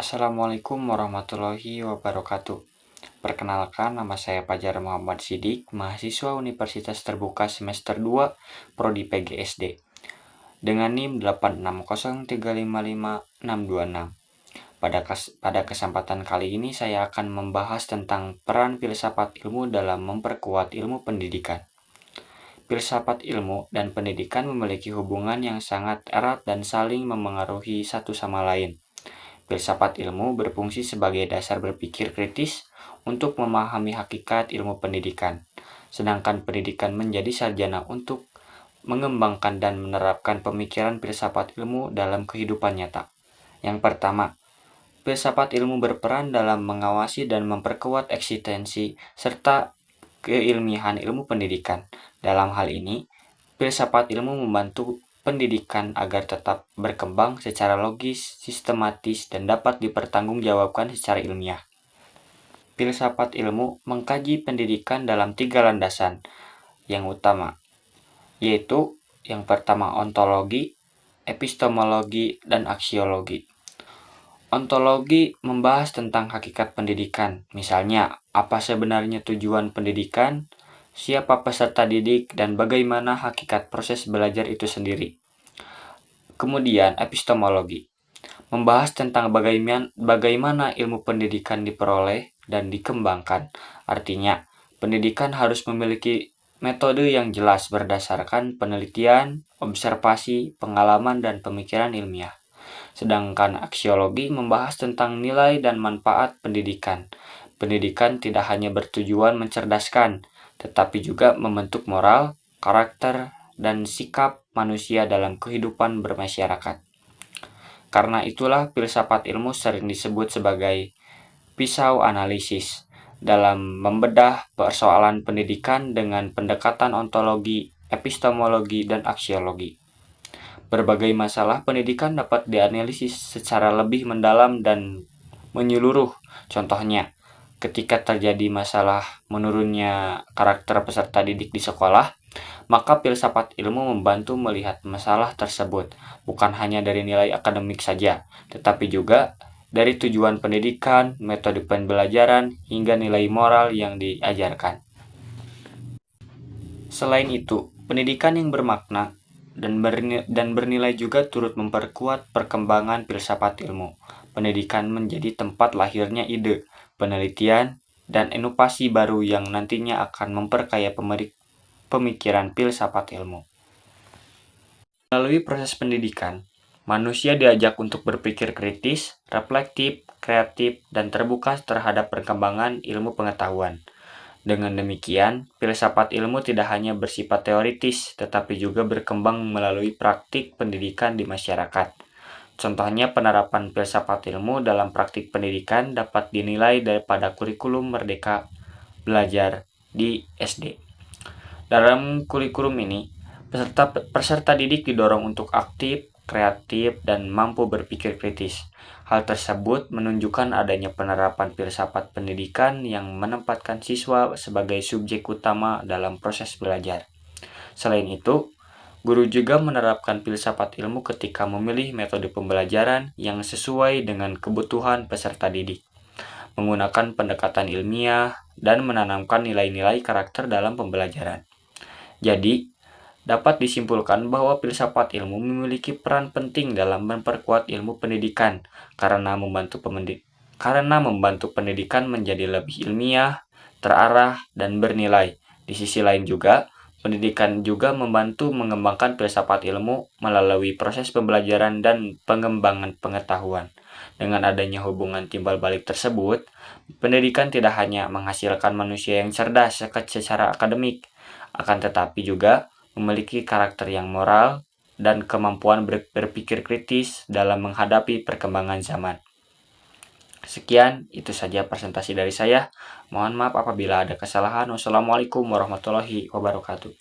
Assalamualaikum warahmatullahi wabarakatuh. Perkenalkan, nama saya Fajar Muhammad Sidik, mahasiswa Universitas Terbuka semester 2, Prodi PGSD, dengan NIM 860355626. Pada kesempatan kali ini saya akan membahas tentang peran filsafat ilmu dalam memperkuat ilmu pendidikan. Filsafat ilmu dan pendidikan memiliki hubungan yang sangat erat dan saling memengaruhi satu sama lain. Filsafat ilmu berfungsi sebagai dasar berpikir kritis untuk memahami hakikat ilmu pendidikan, sedangkan pendidikan menjadi sarjana untuk mengembangkan dan menerapkan pemikiran filsafat ilmu dalam kehidupan nyata. Yang pertama, filsafat ilmu berperan dalam mengawasi dan memperkuat eksistensi serta keilmiahan ilmu pendidikan. Dalam hal ini, filsafat ilmu membantu pendidikan agar tetap berkembang secara logis, sistematis, dan dapat dipertanggungjawabkan secara ilmiah. Filsafat ilmu mengkaji pendidikan dalam 3 landasan yang utama, yaitu yang pertama ontologi, epistemologi, dan aksiologi. Ontologi membahas tentang hakikat pendidikan, misalnya apa sebenarnya tujuan pendidikan, siapa peserta didik, dan bagaimana hakikat proses belajar itu sendiri. Kemudian epistemologi membahas tentang bagaimana ilmu pendidikan diperoleh dan dikembangkan. Artinya, pendidikan harus memiliki metode yang jelas berdasarkan penelitian, observasi, pengalaman, dan pemikiran ilmiah. Sedangkan aksiologi membahas tentang nilai dan manfaat pendidikan. Pendidikan tidak hanya bertujuan mencerdaskan, tetapi juga membentuk moral, karakter, dan sikap manusia dalam kehidupan bermasyarakat. Karena itulah filsafat ilmu sering disebut sebagai pisau analisis dalam membedah persoalan pendidikan dengan pendekatan ontologi, epistemologi, dan aksiologi. Berbagai masalah pendidikan dapat dianalisis secara lebih mendalam dan menyeluruh. Contohnya, ketika terjadi masalah menurunnya karakter peserta didik di sekolah, maka filsafat ilmu membantu melihat masalah tersebut bukan hanya dari nilai akademik saja, tetapi juga dari tujuan pendidikan, metode pembelajaran, hingga nilai moral yang diajarkan. Selain itu, pendidikan yang bermakna dan bernilai juga turut memperkuat perkembangan filsafat ilmu. Pendidikan menjadi tempat lahirnya ide, penelitian, dan inovasi baru yang nantinya akan memperkaya pemikiran filsafat ilmu. Melalui proses pendidikan, manusia diajak untuk berpikir kritis, reflektif, kreatif, dan terbuka terhadap perkembangan ilmu pengetahuan. Dengan demikian, filsafat ilmu tidak hanya bersifat teoritis, tetapi juga berkembang melalui praktik pendidikan di masyarakat. Contohnya, penerapan filsafat ilmu dalam praktik pendidikan dapat dinilai daripada kurikulum Merdeka Belajar di SD. Dalam kurikulum ini, peserta didik didorong untuk aktif, kreatif, dan mampu berpikir kritis. Hal tersebut menunjukkan adanya penerapan filsafat pendidikan yang menempatkan siswa sebagai subjek utama dalam proses belajar. Selain itu, guru juga menerapkan filsafat ilmu ketika memilih metode pembelajaran yang sesuai dengan kebutuhan peserta didik, menggunakan pendekatan ilmiah, dan menanamkan nilai-nilai karakter dalam pembelajaran. Jadi, dapat disimpulkan bahwa filsafat ilmu memiliki peran penting dalam memperkuat ilmu pendidikan karena membantu pendidikan menjadi lebih ilmiah, terarah, dan bernilai. Di sisi lain juga, pendidikan juga membantu mengembangkan filsafat ilmu melalui proses pembelajaran dan pengembangan pengetahuan. Dengan adanya hubungan timbal balik tersebut, pendidikan tidak hanya menghasilkan manusia yang cerdas secara akademik, akan tetapi juga memiliki karakter yang moral dan kemampuan berpikir kritis dalam menghadapi perkembangan zaman. Sekian, itu saja presentasi dari saya. Mohon maaf apabila ada kesalahan. Wassalamualaikum warahmatullahi wabarakatuh.